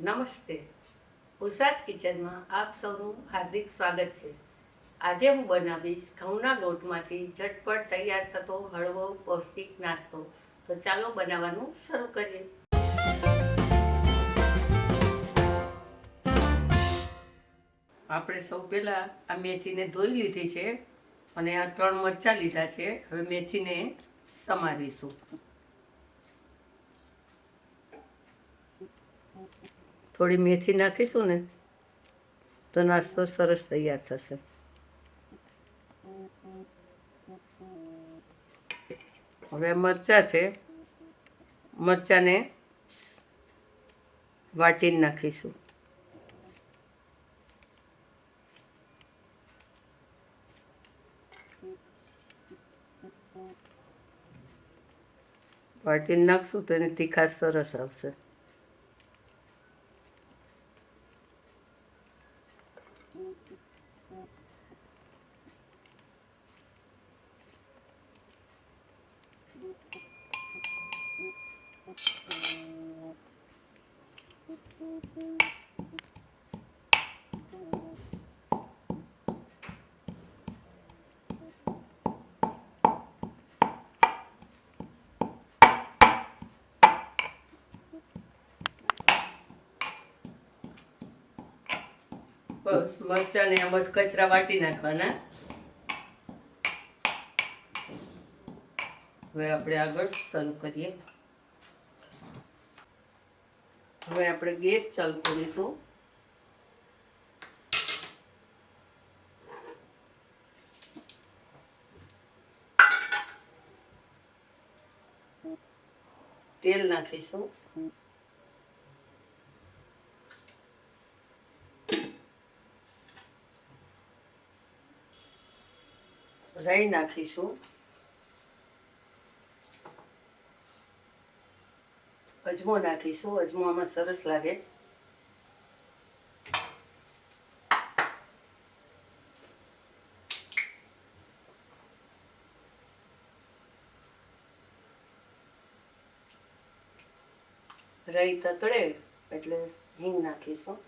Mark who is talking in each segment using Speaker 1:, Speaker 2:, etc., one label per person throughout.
Speaker 1: નમસ્તે. ઉષાજ કિચનમાં આપ સૌનું હાર્દિક સ્વાગત છે. આજે હું બનાવીશ ઘઉંના લોટમાંથી ઝટપટ તૈયાર થતો હળવો પૌષ્ટિક નાસ્તો. તો ચાલો બનાવવાનું શરૂ કરીએ. આપણે સૌ પહેલાં આ મેથીને ધોઈ લીધી છે અને આ 3 મરચાં લીધા છે. હવે મેથીને સમારીશું. થોડી મેથી નાખીશું ને તો નાસ્તો સરસ તૈયાર થશે. હવે મરચાં છે, મરચાંને વાટીને નાખીશું. વાટીને નાખશું તો એની તીખાશ સરસ આવશે. બસ મરચાં ને આ બધા કચરા વાટી નાખવાના. હવે આપણે આગળ શરૂ કરીએ. હવે આપણે ગેસ ચાલુ કરીશું. તેલ નાખીશું. રાઈ નાખીશું. અજમો નાખીશું. અજમો આમાં સરસ લાગે. રાઈ તતડે એટલે હિંગ નાખીશું.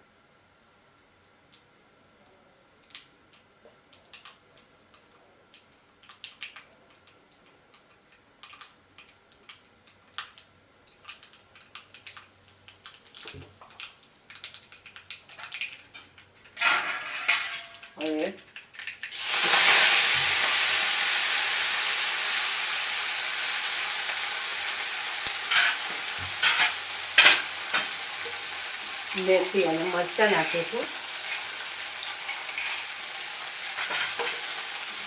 Speaker 1: હવે મેથી અને મરચાં નાખીશું.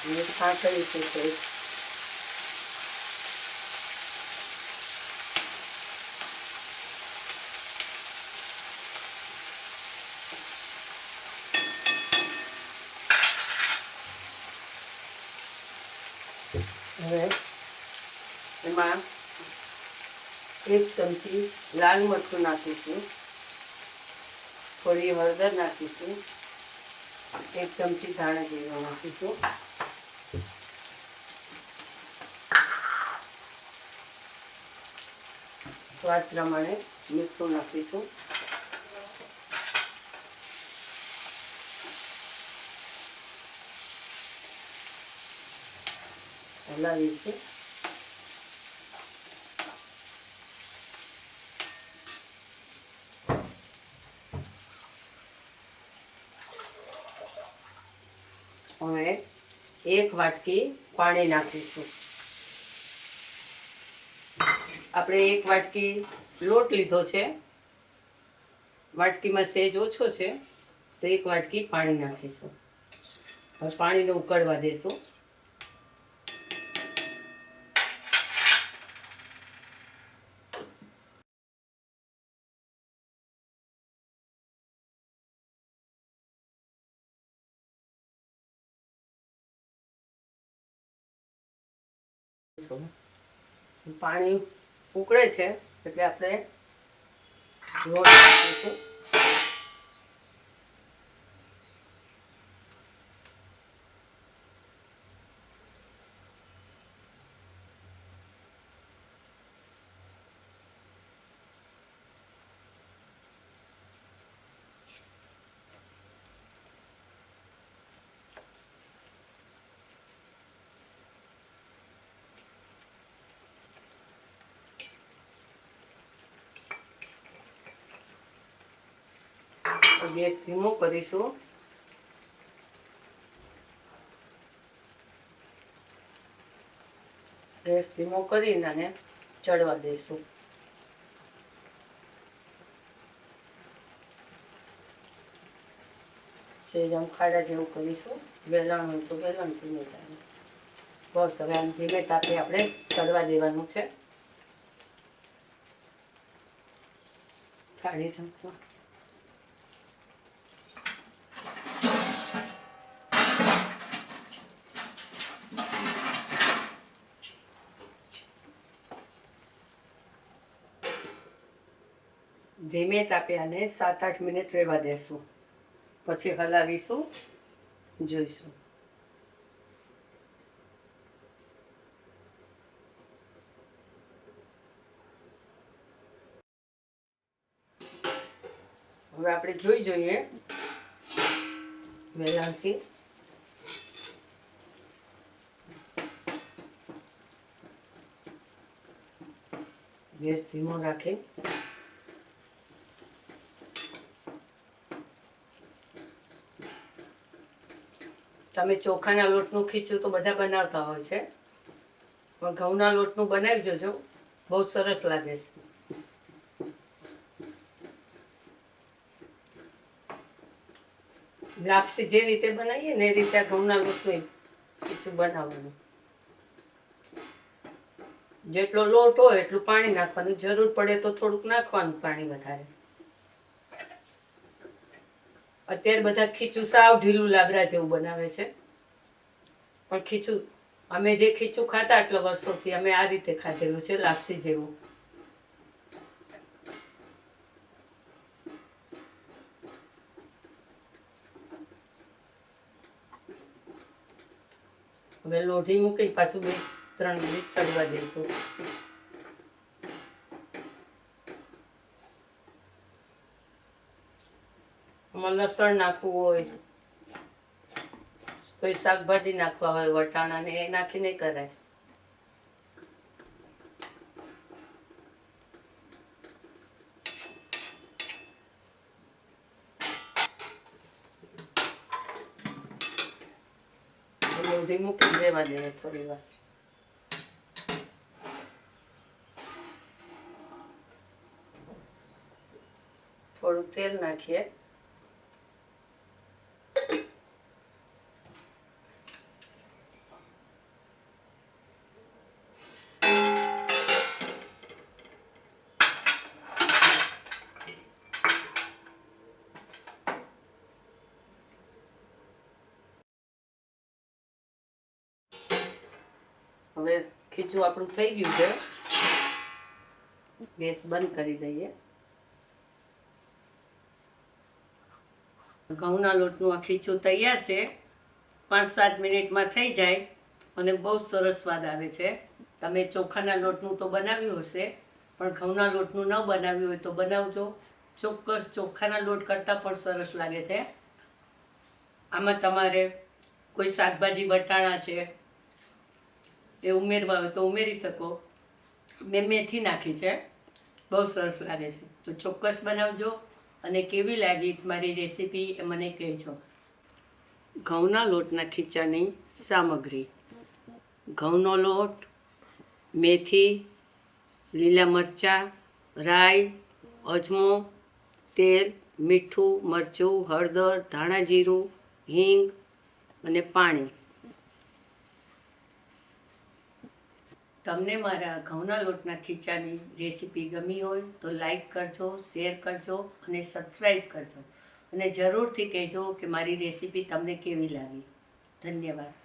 Speaker 1: અને સાંકળીશું થોડી. હવે એમાં 1 ચમચી લાલ મરચું નાખીશું. થોડી હળદર નાખીશું. 1 ચમચી ધાણા જીરું નાખીશું. સ્વાદ પ્રમાણે મીઠું નાખીશું. હલાવીશું. હવે 1 વાટકી પાણી નાખીશું. આપણે 1 વાટકી લોટ લીધો છે. વાટકીમાં સેજ ઓછો છે તો 1 વાટકી પાણી નાખીશું. હવે પાણીને ઉકળવા દઈશું. પાણી ઉકળે છે એટલે આપણે લોટ નાખીશું. તો ગેસ ધીમો કરીશું. ગેસ ધીમો કરીને આને ચડવા દઈશું. સેજ આમ ખાડા જેવું કરીશું. વેલણ હોય તો વેલણથી નહીં થાય. બસ હવે આમ ધીમે તાપે આપણે ચડવા દેવાનું છે. કાઢી નાખવા. ધીમે તાપે આને 7-8 મિનિટ રહેવા દેશું. પછી હલાવીશું, જોઈશું. હવે આપણે જોઈ જોઈએ વેલણથી. ગેસ ધીમો રાખી તમે ચોખાના લોટનું ખીચું તો બધા બનાવતા હોય છે, પણ ઘઉંના લોટનું બનાવી જોજો, બહુ સરસ લાગે છે. લાપસી જે રીતે બનાવીએ ને એ રીતે આ ઘઉંના લોટનું ખીચું બનાવવાનું. જેટલો લોટ હોય એટલું પાણી નાખવાનું, જરૂર પડે તો થોડુંક નાખવાનું પાણી વધારે. અત્યારે બધા ખીચું સાવ ઢીલું લાબરા જેવું બનાવે છે, પણ ખીચું અમે જે ખીચું ખાતા આટલા વર્ષોથી અમે આ રીતે ખાધેલું છે, લાપસી જેવું. હવે લોઢી મૂકી પાછું 2-3 મિનિટ ચડવા દઈશું. આમાં લસણ નાખવું હોય, કોઈ શાકભાજી નાખવા હોય, વટાણા ને એ નાખી નહીં કરાય. લોઢી મૂકી દેવા દે થોડી વાર. થોડું તેલ નાખીએ. હવે ખીચું આપણું થઈ ગયું છે, ગેસ બંધ કરી દઈએ. ઘઉંના લોટનું આ ખીચું તૈયાર છે. 5-7 મિનિટમાં થઈ જાય અને બહુ સરસ સ્વાદ આવે છે. તમે ચોખાના લોટનું તો બનાવ્યું હશે, પણ ઘઉંના લોટનું ન બનાવ્યું હોય તો બનાવજો. ચોક્કસ ચોખાના લોટ કરતાં પણ સરસ લાગે છે. આમાં તમારે કોઈ શાકભાજી વટાણા છે એ ઉમેરવા હોય તો ઉમેરી શકો. મેં મેથી નાખી છે, બહુ સરસ લાગે છે. તો ચોક્કસ બનાવજો અને કેવી લાગી મારી રેસીપી એ મને કહેજો. ઘઉંના લોટના ખીચાની સામગ્રી: ઘઉંનો લોટ, મેથી, લીલા મરચાં, રાઈ, અજમો, તેલ, મીઠું, મરચું, હળદર, ધાણા જીરું, હિંગ અને પાણી. તમને મારા ઘઉંના લોટના ખીચાની રેસીપી ગમી હોય તો લાઈક કરજો, શેર કરજો અને સબસ્ક્રાઈબ કરજો. અને જરૂરથી કહેજો કે મારી રેસીપી તમને કેવી લાગી. ધન્યવાદ.